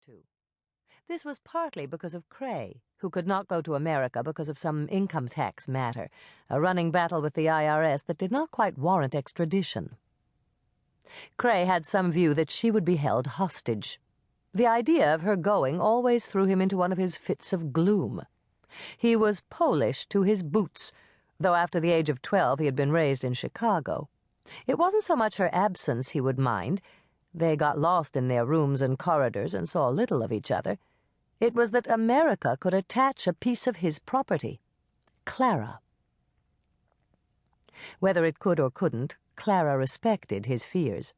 two. This was partly because of Cray, who could not go to America because of some income tax matter, a running battle with the IRS that did not quite warrant extradition. Cray had some view that she would be held hostage. The idea of her going always threw him into one of his fits of gloom. He was Polish to his boots, though after the age of 12 he had been raised in Chicago. It wasn't so much her absence he would mind. They got lost in their rooms and corridors and saw little of each other. It was that America could attach a piece of his property, Clara. Whether it could or couldn't, Clara respected his fears.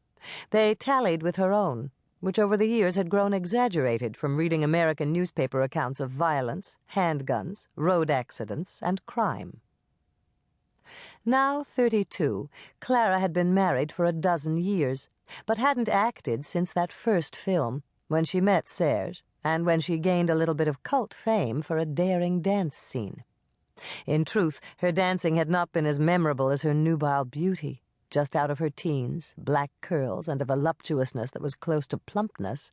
They tallied with her own, which over the years had grown exaggerated from reading American newspaper accounts of violence, handguns, road accidents, and crime. Now 32, Clara had been married for a dozen years, but hadn't acted since that first film, when she met Serge, and when she gained a little bit of cult fame for a daring dance scene. In truth, her dancing had not been as memorable as her nubile beauty, just out of her teens, black curls, and a voluptuousness that was close to plumpness.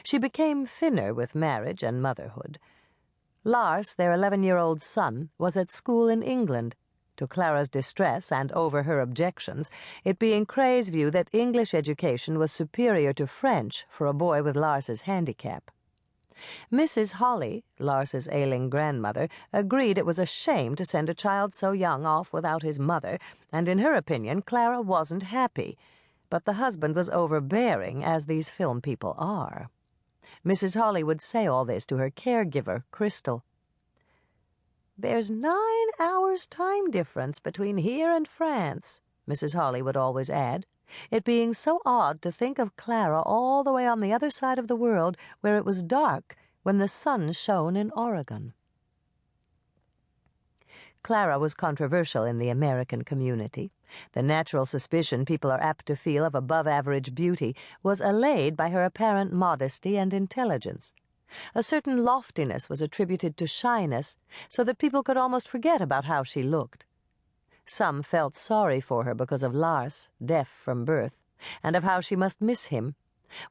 She became thinner with marriage and motherhood. Lars, their 11-year-old son, was at school in England, to Clara's distress and over her objections, it being Cray's view that English education was superior to French for a boy with Lars's handicap. Mrs. Holly, Lars's ailing grandmother, agreed it was a shame to send a child so young off without his mother, and in her opinion Clara wasn't happy, but the husband was overbearing, as these film people are. Mrs. Holly would say all this to her caregiver, Crystal. "There's 9 hours time difference between here and France," Mrs. Holly would always add, it being so odd to think of Clara all the way on the other side of the world where it was dark when the sun shone in Oregon. Clara was controversial in the American community. The natural suspicion people are apt to feel of above-average beauty was allayed by her apparent modesty and intelligence. A certain loftiness was attributed to shyness, so that people could almost forget about how she looked. Some felt sorry for her because of Lars, deaf from birth, and of how she must miss him,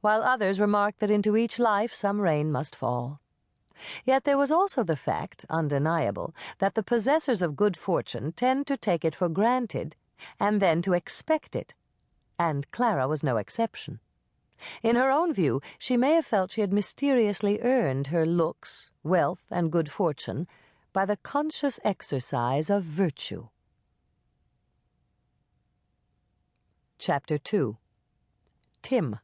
while others remarked that into each life some rain must fall. Yet there was also the fact, undeniable, that the possessors of good fortune tend to take it for granted and then to expect it, and Clara was no exception. In her own view, she may have felt she had mysteriously earned her looks, wealth, and good fortune by the conscious exercise of virtue. Chapter 2. Tim.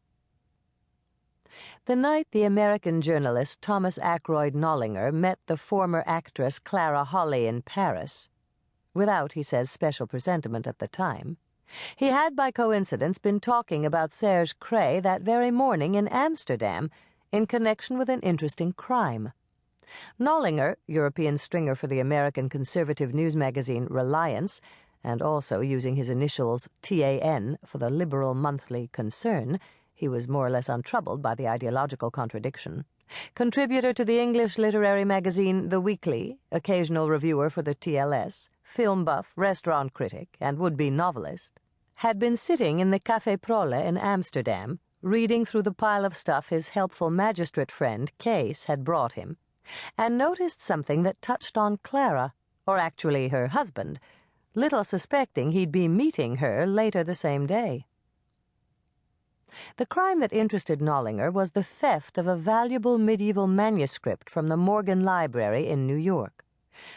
The night the American journalist Thomas Ackroyd Nolinger met the former actress Clara Holly in Paris, without, he says, special presentiment at the time, he had by coincidence been talking about Serge Cray that very morning in Amsterdam in connection with an interesting crime. Nolinger, European stringer for the American conservative news magazine Reliance, and also using his initials TAN for the liberal monthly Concern, he was more or less untroubled by the ideological contradiction, contributor to the English literary magazine The Weekly, occasional reviewer for the TLS, film buff, restaurant critic, and would-be novelist, had been sitting in the Café Prole in Amsterdam, reading through the pile of stuff his helpful magistrate friend, Case, had brought him, and noticed something that touched on Clara, or actually her husband, little suspecting he'd be meeting her later the same day. The crime that interested Nolinger was the theft of a valuable medieval manuscript from the Morgan Library in New York.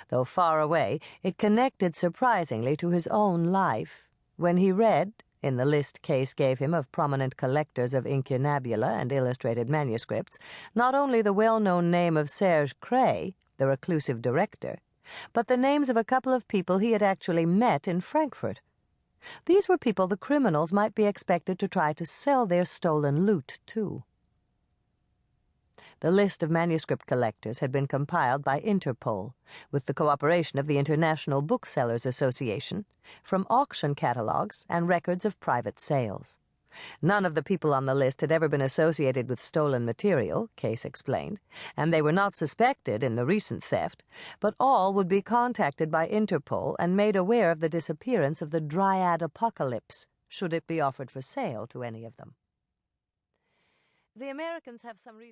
Though far away, it connected surprisingly to his own life, when he read, in the list Case gave him of prominent collectors of incunabula and illustrated manuscripts, not only the well-known name of Serge Cray, the reclusive director, but the names of a couple of people he had actually met in Frankfurt. These were people the criminals might be expected to try to sell their stolen loot to. The list of manuscript collectors had been compiled by Interpol, with the cooperation of the International Booksellers Association, from auction catalogues and records of private sales. None of the people on the list had ever been associated with stolen material, Case explained, and they were not suspected in the recent theft, but all would be contacted by Interpol and made aware of the disappearance of the Dryad Apocalypse, should it be offered for sale to any of them. The Americans have some reason